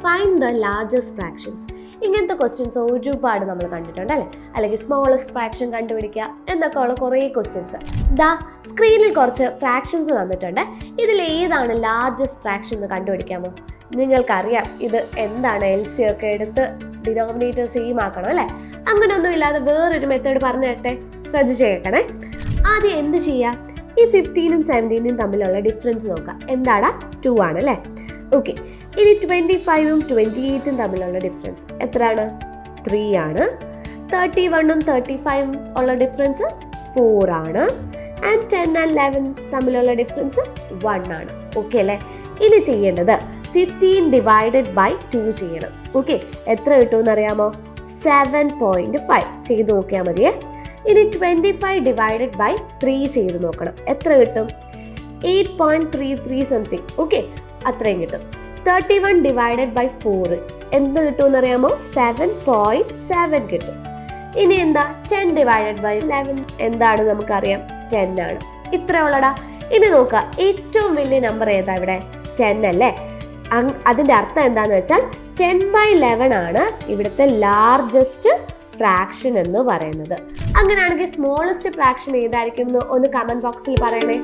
Find the largest fractions. ഇങ്ങനത്തെ questions ഒരുപാട് നമ്മൾ കണ്ടിട്ടുണ്ട് അല്ലേ? അല്ലെങ്കിൽ സ്മോളസ്റ്റ് ഫ്രാക്ഷൻ കണ്ടുപിടിക്കുക എന്നൊക്കെ ഉള്ള കുറേ ക്വസ്റ്റ്യൻസ്. സ്ക്രീനിൽ കുറച്ച് ഫ്രാക്ഷൻസ് തന്നിട്ടുണ്ട്. ഇതിൽ ഏതാണ് ലാർജസ്റ്റ് ഫ്രാക്ഷൻ എന്ന് കണ്ടുപിടിക്കാമോ? നിങ്ങൾക്കറിയാം ഇത് എന്താണ്, LCM ഒക്കെ എടുത്ത് ഡിനോമിനേറ്റർ സെയിം ആക്കണം അല്ലേ? അങ്ങനെയൊന്നും ഇല്ലാതെ വേറൊരു മെത്തേഡ് പറഞ്ഞു തരട്ടെ, ശ്രദ്ധിച്ച് കേൾക്കണേ. ആദ്യം എന്ത് ചെയ്യുക? ഈ 15ഉം 17ഉം തമ്മിലുള്ള ഡിഫറൻസ് നോക്കാം. എന്താടാ? 2 ആണ് അല്ലേ? ഓക്കെ. ഇനി 25ഉം 28ഉം തമ്മിലുള്ള ഡിഫറൻസ് എത്രയാണ്? 3 ആണ്. 31ഉം 35ഉം ഉള്ള ഡിഫറൻസ് 4 ആണ്. ആൻഡ് 10 and 11 തമ്മിലുള്ള ഡിഫറൻസ് 1 ആണ്. ഓക്കെ അല്ലേ? ഇനി ചെയ്യേണ്ടത് 15 ഡിവൈഡഡ് ബൈ 2 ചെയ്യണം. ഓക്കെ, എത്ര കിട്ടുമെന്ന് അറിയാമോ? 7.5 ചെയ്ത് നോക്കിയാൽ മതിയേ. ഇനി 25 ഡിവൈഡഡ് ബൈ 3 ചെയ്ത് നോക്കണം. എത്ര കിട്ടും? 8.33 സംതിങ്. ഓക്കെ, അത്രയും കിട്ടും. 31 ഡിവൈഡഡ് ബൈ 4 എന്ത് കിട്ടുമെന്ന് അറിയാമോ? 7.7 കിട്ടും. ഇനി എന്താ? 10 ഡിവൈഡഡ് ബൈ 11 എന്താണ് നമുക്കറിയാം? 10 ആണ്. ഇത്രയുള്ളടാ. ഇനി നോക്കുക, ഏറ്റവും വലിയ നമ്പർ ഏതാ ഇവിടെ? 10 അല്ലേ? അതിൻ്റെ അർത്ഥം എന്താണെന്ന് വെച്ചാൽ 10/11 ആണ് ഇവിടുത്തെ ലാർജസ്റ്റ് ഫ്രാക്ഷൻ എന്ന് പറയുന്നത്. അങ്ങനെയാണെങ്കിൽ സ്മോളസ്റ്റ് ഫ്രാക്ഷൻ ഏതായിരിക്കും എന്ന് ഒന്ന് കമന്റ് ബോക്സിൽ പറയണേ.